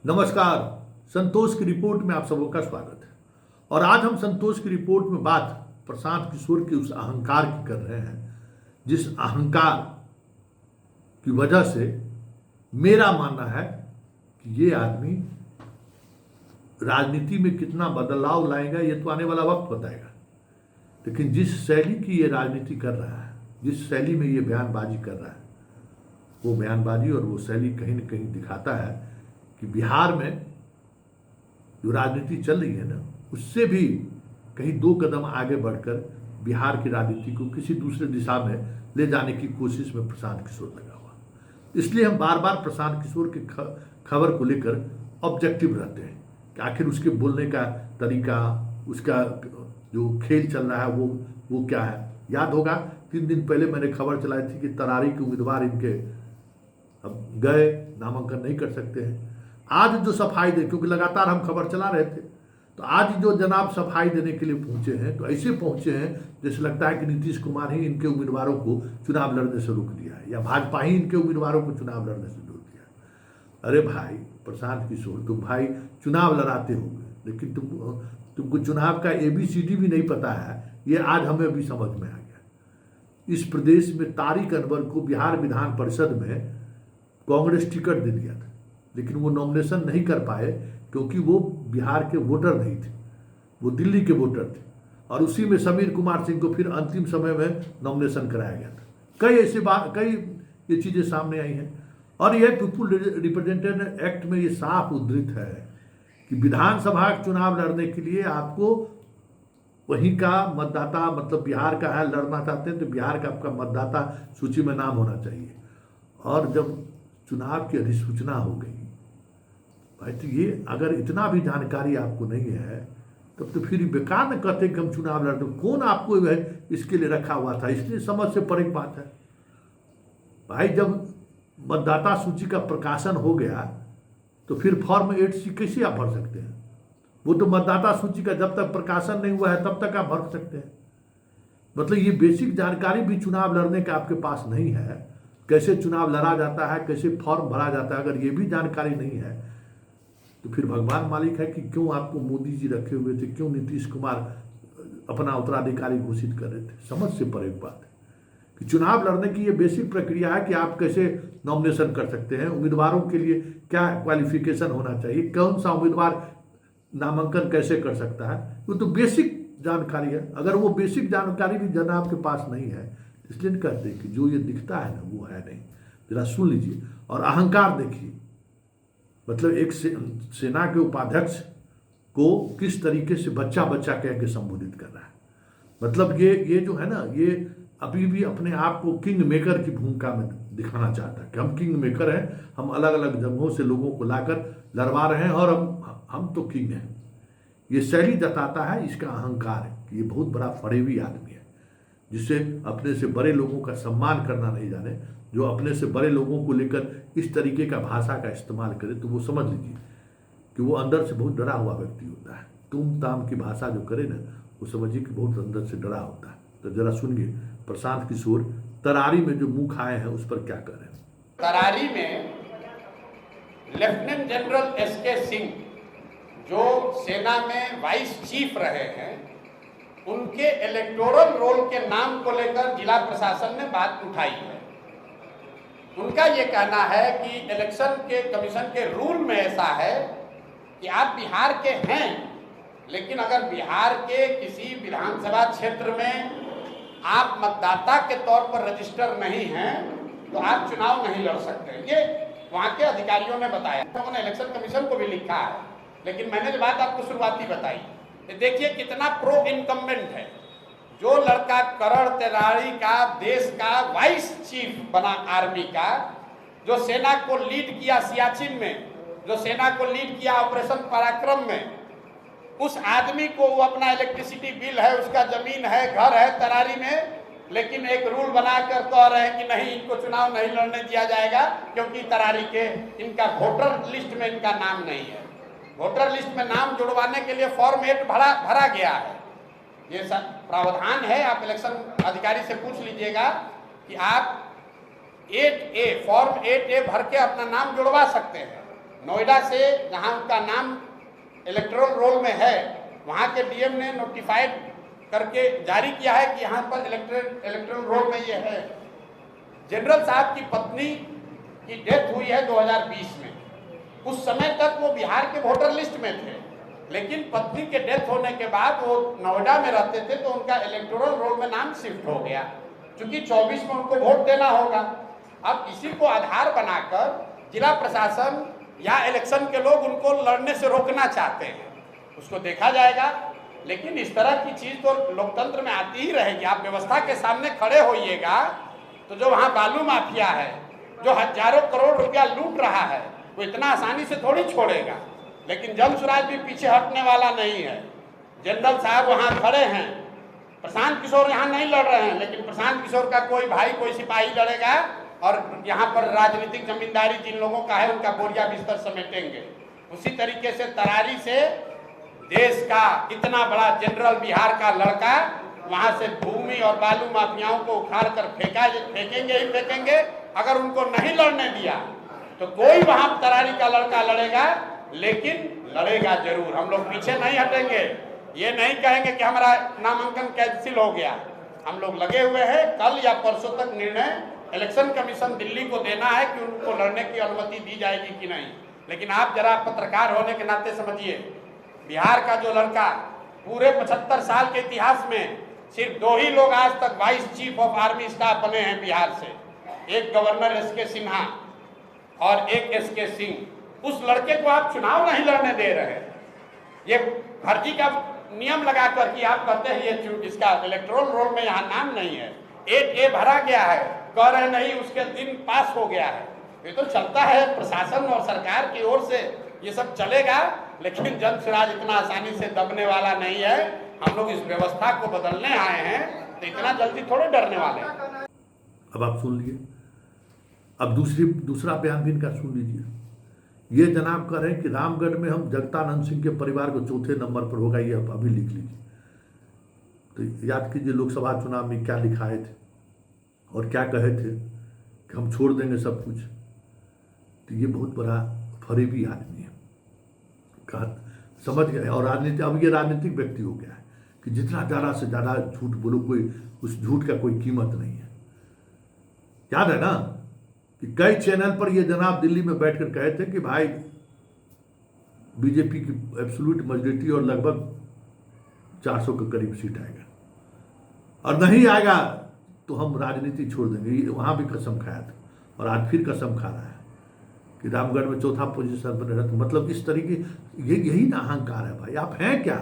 नमस्कार। संतोष की रिपोर्ट में आप सबों का स्वागत है। और आज हम संतोष की रिपोर्ट में बात प्रशांत किशोर के उस अहंकार की कर रहे हैं, जिस अहंकार की वजह से मेरा मानना है कि ये आदमी राजनीति में कितना बदलाव लाएगा ये तो आने वाला वक्त बताएगा। लेकिन जिस शैली की ये राजनीति कर रहा है, जिस शैली में ये बयानबाजी कर रहा है, वो बयानबाजी और वो शैली कहीं न कहीं दिखाता है कि बिहार में जो राजनीति चल रही है ना, उससे भी कहीं दो कदम आगे बढ़कर बिहार की राजनीति को किसी दूसरे दिशा में ले जाने की कोशिश में प्रशांत किशोर लगा हुआ। इसलिए हम बार बार प्रशांत किशोर के खबर को लेकर ऑब्जेक्टिव रहते हैं कि आखिर उसके बोलने का तरीका, उसका जो खेल चल रहा है वो क्या है। याद होगा 3 दिन पहले मैंने खबर चलाई थी कि तरारी के उम्मीदवार इनके अब गए, नामांकन नहीं कर सकते हैं। आज जो सफाई दे, क्योंकि लगातार हम खबर चला रहे थे, तो आज जो जनाब सफाई देने के लिए पहुंचे हैं, तो ऐसे पहुंचे हैं जैसे लगता है कि नीतीश कुमार ही इनके उम्मीदवारों को चुनाव लड़ने से रोक दिया है या भाजपा ही इनके उम्मीदवारों को चुनाव लड़ने से रोक दिया है। अरे भाई प्रशांत किशोर, तुम भाई चुनाव लड़ाते होंगे, लेकिन तुमको चुनाव का ABCD भी नहीं पता है। ये आज हमें भी समझ में आ गया। इस प्रदेश में तारिक अनवर को बिहार विधान परिषद में कांग्रेस टिकट दे दिया था, लेकिन वो नॉमिनेशन नहीं कर पाए क्योंकि वो बिहार के वोटर नहीं थे, वो दिल्ली के वोटर थे। और उसी में समीर कुमार सिंह को फिर अंतिम समय में नॉमिनेशन कराया गया था। कई ये चीज़ें सामने आई हैं। और ये पीपुल रिप्रेजेंटेटिव एक्ट में ये साफ उद्धृत है कि विधानसभा चुनाव लड़ने के लिए आपको वहीं का मतदाता, मतलब बिहार का है, लड़ना चाहते हैं तो बिहार का आपका मतदाता सूची में नाम होना चाहिए। और जब चुनाव की अधिसूचना हो गई भाई, तो ये अगर इतना भी जानकारी आपको नहीं है तब तो फिर बेकार न कहते कि हम चुनाव लड़ते। कौन आपको इसके लिए रखा हुआ था? इसलिए समझ से परे की बात है भाई। जब मतदाता सूची का प्रकाशन हो गया तो फिर फॉर्म 8C कैसे आप भर सकते हैं? वो तो मतदाता सूची का जब तक प्रकाशन नहीं हुआ है तब तक आप भर सकते हैं। मतलब ये बेसिक जानकारी भी चुनाव लड़ने का आपके पास नहीं है। कैसे चुनाव लड़ा जाता है, कैसे फॉर्म भरा जाता है, अगर ये भी जानकारी नहीं है तो फिर भगवान मालिक है कि क्यों आपको मोदी जी रखे हुए थे, क्यों नीतीश कुमार अपना उत्तराधिकारी घोषित कर रहे थे। समझ से परे की बात है कि चुनाव लड़ने की ये बेसिक प्रक्रिया है कि आप कैसे नॉमिनेशन कर सकते हैं, उम्मीदवारों के लिए क्या क्वालिफिकेशन होना चाहिए, कौन सा उम्मीदवार नामांकन कैसे कर सकता है। वो तो बेसिक जानकारी है। अगर वो बेसिक जानकारी भी जनाब के पास नहीं है, इसलिए कहते हैं कि जो ये दिखता है ना वो है नहीं। जरा सुन लीजिए। और अहंकार देखिए, मतलब एक सेना के उपाध्यक्ष को किस तरीके से बच्चा बच्चा कह के संबोधित कर रहा है। मतलब ये जो है ना, ये अभी भी अपने आप को किंग मेकर की भूमिका में दिखाना चाहता है कि हम किंग मेकर हैं, हम अलग अलग जगहों से लोगों को लाकर लड़वा रहे हैं और हम तो किंग हैं। ये शैली जताता है, इसका अहंकार है कि ये बहुत बड़ा फरेबी आदमी है, जिसे अपने से बड़े लोगों का सम्मान करना नहीं जाने, जो अपने से बड़े लोगों को लेकर इस तरीके का भाषा का इस्तेमाल करे, तो वो समझ लीजिए कि वो अंदर से बहुत डरा हुआ व्यक्ति होता है। तुम ताम की भाषा जो करे ना, वो समझिए कि बहुत अंदर से डरा होता है। तो जरा सुनिए प्रशांत किशोर तरारी में जो मुंह खाए हैं उस पर क्या कर रहे हैं। तरारी में लेफ्टिनेंट जनरल SK सिंह जो सेना में वाइस चीफ रहे हैं, उनके इलेक्टोरल रोल के नाम को लेकर जिला प्रशासन ने बात उठाई है। उनका ये कहना है कि इलेक्शन के कमीशन के रूल में ऐसा है कि आप बिहार के हैं, लेकिन अगर बिहार के किसी विधानसभा क्षेत्र में आप मतदाता के तौर पर रजिस्टर नहीं हैं तो आप चुनाव नहीं लड़ सकते। ये वहाँ के अधिकारियों ने बताया। उन्होंने इलेक्शन कमीशन को भी लिखा है, लेकिन मैंने जो बात आपको शुरुआती बताई, देखिए कितना प्रो इनकम्बेंट है। जो लड़का करण तरारी का देश का वाइस चीफ बना आर्मी का, जो सेना को लीड किया सियाचिन में, जो सेना को लीड किया ऑपरेशन पराक्रम में, उस आदमी को वो अपना इलेक्ट्रिसिटी बिल है, उसका जमीन है, घर है तरारी में, लेकिन एक रूल बनाकर कह रहे हैं कि नहीं, इनको चुनाव नहीं लड़ने दिया जाएगा क्योंकि तरारी के इनका वोटर लिस्ट में इनका नाम नहीं है। वोटर लिस्ट में नाम जुड़वाने के लिए फॉर्म 8 भरा गया है। ये सब प्रावधान है। आप इलेक्शन अधिकारी से पूछ लीजिएगा कि आप 8A फॉर्म 8A भर के अपना नाम जुड़वा सकते हैं। नोएडा से जहां उनका नाम इलेक्टोरल रोल में है, वहां के डीएम ने नोटिफाइड करके जारी किया है कि यहाँ पर इलेक्टोरल रोल में ये है। जनरल साहब की पत्नी की डेथ हुई है 2020 में। उस समय तक वो बिहार के वोटर लिस्ट में थे, लेकिन पत्नी के डेथ होने के बाद वो नोएडा में रहते थे, तो उनका इलेक्टोरल रोल में नाम शिफ्ट हो गया, क्योंकि 24 में उनको वोट देना होगा। अब इसी को आधार बनाकर जिला प्रशासन या इलेक्शन के लोग उनको लड़ने से रोकना चाहते हैं, उसको देखा जाएगा। लेकिन इस तरह की चीज तो लोकतंत्र में आती ही रहेगी। आप व्यवस्था के सामने खड़े होइएगा तो जो वहाँ बालू माफिया है, जो हजारों करोड़ रुपया लूट रहा है, वो इतना आसानी से थोड़ी छोड़ेगा। लेकिन जन-सुराज भी पीछे हटने वाला नहीं है। जनरल साहब वहाँ खड़े हैं, प्रशांत किशोर यहाँ नहीं लड़ रहे हैं, लेकिन प्रशांत किशोर का कोई भाई, कोई सिपाही लड़ेगा और यहाँ पर राजनीतिक जमींदारी जिन लोगों का है उनका बोरिया बिस्तर समेटेंगे। उसी तरीके से तरारी से देश का इतना बड़ा जनरल बिहार का लड़का वहां से भूमि और बालू माफियाओं को उखाड़ कर फेंकेंगे ही फेंकेंगे। अगर उनको नहीं लड़ने दिया तो कोई वहां तरारी का लड़का लड़ेगा, लेकिन लड़ेगा जरूर। हम लोग पीछे नहीं हटेंगे, ये नहीं कहेंगे कि हमारा नामांकन कैंसिल हो गया। हम लोग लगे हुए हैं। कल या परसों तक निर्णय इलेक्शन कमीशन दिल्ली को देना है कि उनको लड़ने की अनुमति दी जाएगी कि नहीं। लेकिन आप जरा पत्रकार होने के नाते समझिए, बिहार का जो लड़का पूरे 75 साल के इतिहास में सिर्फ 2 ही लोग आज तक vice chief of army staff बने हैं बिहार से, एक गवर्नर एसके सिन्हा और एक एसके सिंह। उस लड़के को आप चुनाव नहीं लड़ने दे रहे हैं। ये फर्जी का नियम लगाकर कि आप कहते हैं ये इसका इलेक्टोरल रोल में यहाँ नाम नहीं है, 8A भरा गया है, कह रहे नहीं उसके दिन पास हो गया है। ये तो चलता है, प्रशासन और सरकार की ओर से ये सब चलेगा, लेकिन जन-सुराज इतना आसानी से दबने वाला नहीं है। हम लोग इस व्यवस्था को बदलने आए हैं, तो इतना जल्दी थोड़े डरने वाले हैं। अब आप सुन लिए, अब दूसरा बयान भी इनका सुन लीजिए। ये जनाब कह रहे हैं कि रामगढ़ में हम जगतानंद सिंह के परिवार को 4थे नंबर पर होगा, ये आप अभी लिख लीजिए। तो याद कीजिए लोकसभा चुनाव में क्या लिखाए थे और क्या कहे थे कि हम छोड़ देंगे सब कुछ। तो ये बहुत बड़ा फरेबी आदमी है, कहा समझ गए। और राजनीति, अब ये राजनीतिक व्यक्ति हो गया है कि जितना ज़्यादा से ज़्यादा झूठ बोलो, कोई उस झूठ का कोई कीमत नहीं है। याद है ना कि कई चैनल पर ये जनाब दिल्ली में बैठकर कहे थे कि भाई बीजेपी की एब्सोल्यूट मेजॉरिटी और लगभग 400 के करीब सीट आएगा, और नहीं आएगा तो हम राजनीति छोड़ देंगे। ये वहाँ भी कसम खाया था और आज फिर कसम खा रहा है कि रामगढ़ में 4था पोजीशन पर रहता। मतलब इस तरीके, यही ना अहंकार है भाई। आप हैं क्या?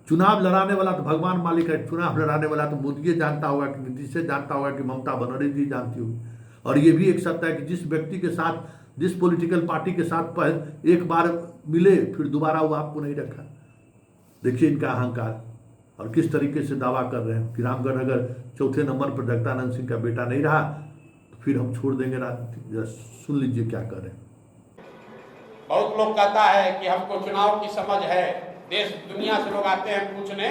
चुनाव लड़ाने वाला तो भगवान मालिक है, चुनाव लड़ाने वाला तो मोदी जानता होगा कि नीतीश से जानता होगा कि ममता बनर्जी जी जानती होगी। और ये भी एक सत्य है कि जिस व्यक्ति के साथ, जिस पॉलिटिकल पार्टी के साथ एक बार मिले फिर दोबारा वो आपको नहीं रखा। देखिए इनका अहंकार, और किस तरीके से दावा कर रहे हैं कि रामगढ़ अगर 4थे नंबर पर जगतानंद सिंह का बेटा नहीं रहा तो फिर हम छोड़ देंगे राजनीति। सुन लीजिए क्या कर रहे हैं। बहुत लोग कहता है कि हमको चुनाव की समझ है, देश दुनिया से लोग आते हैं पूछने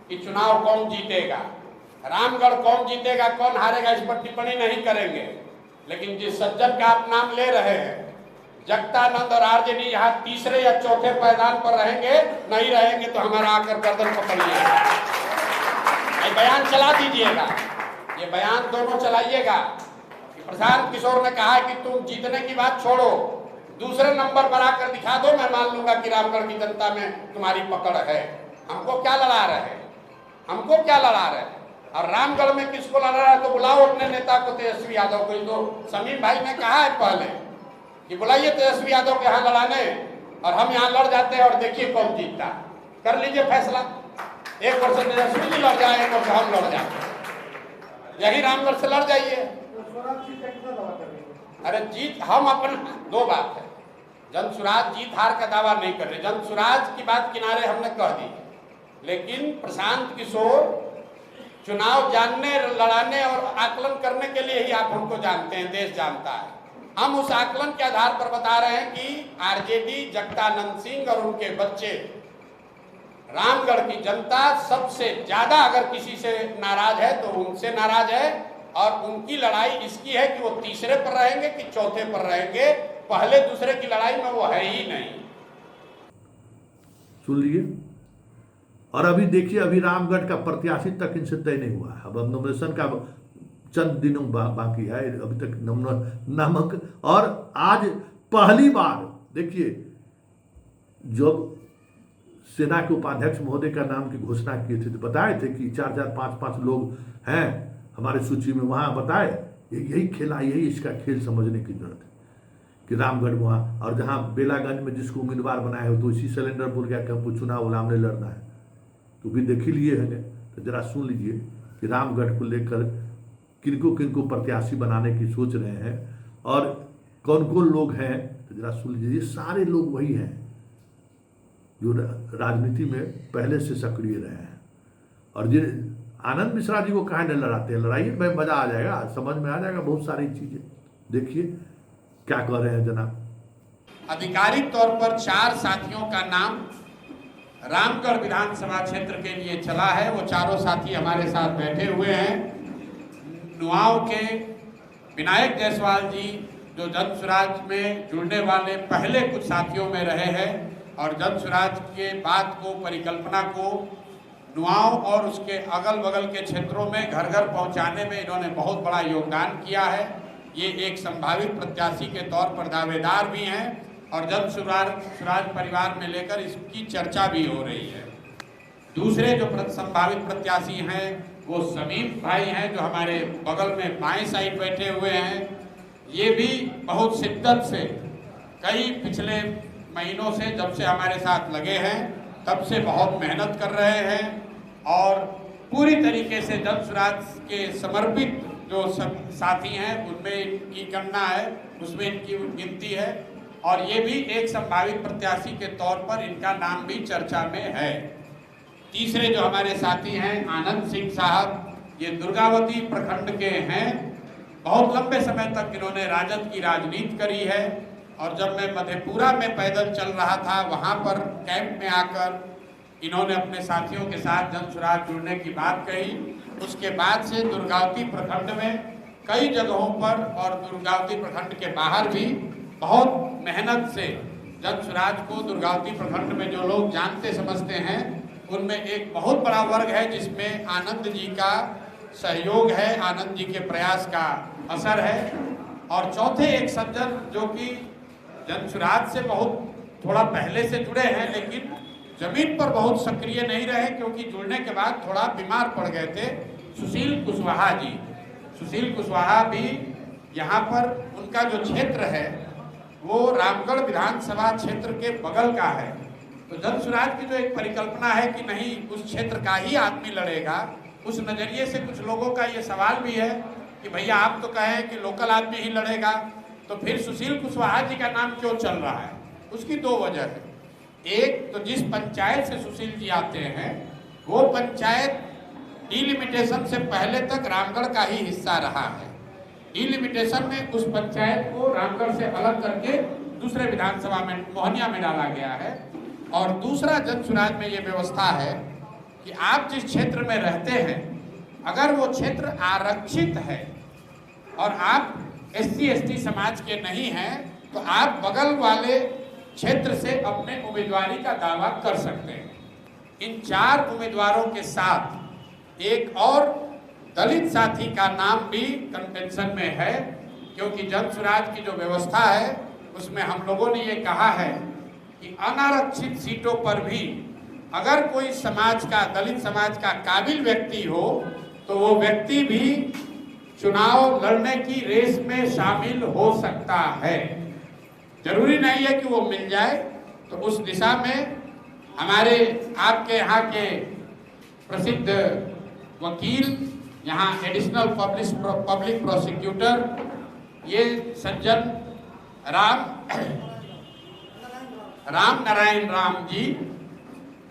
कि चुनाव कौन जीतेगा, रामगढ़ कौन जीतेगा, कौन हारेगा, इस पर टिप्पणी नहीं करेंगे। लेकिन जिस सज्जन का आप नाम ले रहे हैं, जगतानंद और आरजेडी यहाँ 3रे या 4थे पायदान पर रहेंगे, नहीं रहेंगे तो हमारा आकर गर्दन पकड़िएगा, ये बयान चला दीजिएगा, ये बयान दोनों चलाइएगा। प्रशांत किशोर ने कहा कि तुम जीतने की बात छोड़ो, 2रे नंबर पर आकर दिखा दो, मैं मान लूंगा कि रामगढ़ की जनता में तुम्हारी पकड़ है। हमको क्या लड़ा रहे हैं, हमको क्या लड़ा रहे हैं? और रामगढ़ में किसको लड़ा रहा है तो बुलाओ अपने नेता को, तेजस्वी यादव को। तो समीम भाई ने कहा है पहले कि बुलाइए तेजस्वी यादव के यहाँ लड़ाने, और हम यहाँ लड़ जाते हैं और देखिए कौन जीतता। कर लीजिए फैसला, एक वर्ष तेजस्वी जी लड़ जाए, एक वर्ष हम लड़ जाते। यही रामगढ़ से लड़ जाइए। अरे जीत, हम अपन 2 बात है, जन-सुराज जीत हार का दावा नहीं कर रहे, जन-सुराज की बात किनारे हमने कह दी। लेकिन प्रशांत किशोर चुनाव जानने, लड़ाने और आकलन करने के लिए ही आप हमको जानते हैं, देश जानता है। हम उस आकलन के आधार पर बता रहे हैं कि आरजेडी, जगतानंद सिंह और उनके बच्चे, रामगढ़ की जनता सबसे ज्यादा अगर किसी से नाराज है तो उनसे नाराज है। और उनकी लड़ाई इसकी है कि वो तीसरे पर रहेंगे कि चौथे पर रहेंगे, पहले दूसरे की लड़ाई में वो है ही नहीं। सुन लिए। और अभी देखिए, अभी रामगढ़ का प्रत्याशी तक इनसे तय नहीं हुआ है। अब नॉमिनेशन का चंद दिनों बाकी है, अभी तक नामक। और आज पहली बार देखिए, जब सेना के उपाध्यक्ष महोदय का नाम की घोषणा किए थे तो बताए थे कि 4-4, 5-5 लोग हैं हमारे सूची में, वहाँ बताए यही खेला, यही इसका खेल समझने की जरूरत है कि रामगढ़ वहाँ, और जहाँ बेलागंज में जिसको उम्मीदवार बनाए हो तो इसी सिलेंडर बोल गया कि हमको चुनाव सामने लड़ना है, तो भी देख ही लिए हैं। तो जरा सुन लीजिए कि रामगढ़ को लेकर किनको किनको प्रत्याशी बनाने की सोच रहे हैं और कौन कौन लोग हैं, तो जरा सुन लीजिए। ये सारे लोग वही हैं जो राजनीति में पहले से सक्रिय रहे हैं। और ये आनंद मिश्रा जी को कहाँ न लड़ाते हैं, लड़ाइए भाई, मजा आ जाएगा, समझ में आ जाएगा बहुत सारी चीजें। देखिए क्या कह रहे हैं जनाब। आधिकारिक तौर पर 4 साथियों का नाम रामगढ़ विधानसभा क्षेत्र के लिए चला है। वो चारों साथी हमारे साथ बैठे हुए हैं। नुआव के विनायक जायसवाल जी, जो जन स्वराज में जुड़ने वाले पहले कुछ साथियों में रहे हैं और जन स्वराज के बात को, परिकल्पना को नुआव और उसके अगल बगल के क्षेत्रों में घर घर पहुंचाने में इन्होंने बहुत बड़ा योगदान किया है। ये एक संभावित प्रत्याशी के तौर पर दावेदार भी हैं और जन स्वराज परिवार में लेकर इसकी चर्चा भी हो रही है। दूसरे जो संभावित प्रत्याशी हैं वो समीम भाई हैं, जो हमारे बगल में बाएं साइड बैठे हुए हैं। ये भी बहुत शिद्दत से कई पिछले महीनों से, जब से हमारे साथ लगे हैं तब से बहुत मेहनत कर रहे हैं और पूरी तरीके से जन स्वराज के समर्पित जो सब साथी हैं उनमें इनकी गणना है, उसमें इनकी गिनती है। और ये भी एक संभावित प्रत्याशी के तौर पर इनका नाम भी चर्चा में है। तीसरे जो हमारे साथी हैं आनंद सिंह साहब, ये दुर्गावती प्रखंड के हैं। बहुत लंबे समय तक इन्होंने राजद की राजनीति करी है और जब मैं मधेपुरा में पैदल चल रहा था वहाँ पर कैंप में आकर इन्होंने अपने साथियों के साथ जन स्वराज जुड़ने की बात कही। उसके बाद से दुर्गावती प्रखंड में कई जगहों पर और दुर्गावती प्रखंड के बाहर भी बहुत मेहनत से जन स्वराज को दुर्गावती प्रखंड में जो लोग जानते समझते हैं उनमें एक बहुत बड़ा वर्ग है जिसमें आनंद जी का सहयोग है, आनंद जी के प्रयास का असर है। और चौथे एक सज्जन जो कि जन स्वराज से बहुत थोड़ा पहले से जुड़े हैं लेकिन जमीन पर बहुत सक्रिय नहीं रहे क्योंकि जुड़ने के बाद थोड़ा बीमार पड़ गए थे, सुशील कुशवाहा जी। सुशील कुशवाहा भी यहाँ पर उनका जो क्षेत्र है वो रामगढ़ विधानसभा क्षेत्र के बगल का है। तो जन स्वराज की जो एक परिकल्पना है कि नहीं उस क्षेत्र का ही आदमी लड़ेगा, उस नज़रिए से कुछ लोगों का ये सवाल भी है कि भैया आप तो कहें कि लोकल आदमी ही लड़ेगा, तो फिर सुशील कुशवाहा जी का नाम क्यों चल रहा है? उसकी 2 वजह है। एक तो जिस पंचायत से सुशील जी आते हैं वो पंचायत डिलिमिटेशन से पहले तक रामगढ़ का ही हिस्सा रहा है। डिलिमिटेशन में उस पंचायत को रामगढ़ से अलग करके दूसरे विधानसभा में मोहनिया में डाला गया है। और दूसरा जन स्वराज में ये व्यवस्था है कि आप जिस क्षेत्र में रहते हैं अगर वो क्षेत्र आरक्षित है और आप SC/ST समाज के नहीं हैं तो आप बगल वाले क्षेत्र से अपने उम्मीदवारी का दावा कर सकते हैं। इन 4 उम्मीदवारों के साथ एक और दलित साथी का नाम भी कंटेंशन में है क्योंकि जन स्वराज की जो व्यवस्था है उसमें हम लोगों ने ये कहा है कि अनारक्षित सीटों पर भी अगर कोई समाज का, दलित समाज का काबिल व्यक्ति हो तो वो व्यक्ति भी चुनाव लड़ने की रेस में शामिल हो सकता है। जरूरी नहीं है कि वो मिल जाए। तो उस दिशा में हमारे आपके यहाँ के प्रसिद्ध वकील, यहाँ एडिशनल पब्लिक प्रोसिक्यूटर ये सज्जन राम नारायण राम जी,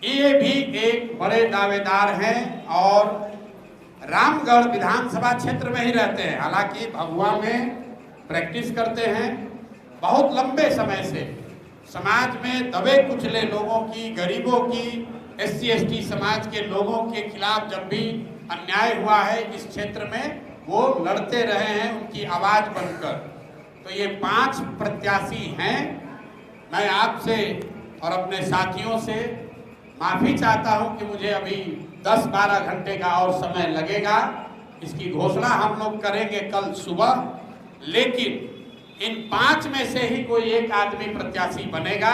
ये भी एक बड़े दावेदार हैं और रामगढ़ विधानसभा क्षेत्र में ही रहते हैं। हालांकि भभुआ में प्रैक्टिस करते हैं। बहुत लंबे समय से समाज में दबे कुचले लोगों की, गरीबों की, SC/ST समाज के लोगों के खिलाफ जब भी अन्याय हुआ है इस क्षेत्र में वो लड़ते रहे हैं उनकी आवाज बनकर। तो ये 5 प्रत्याशी हैं। मैं आपसे और अपने साथियों से माफी चाहता हूं कि मुझे अभी 10-12 घंटे का और समय लगेगा। इसकी घोषणा हम लोग करेंगे कल सुबह, लेकिन इन 5 में से ही कोई एक आदमी प्रत्याशी बनेगा।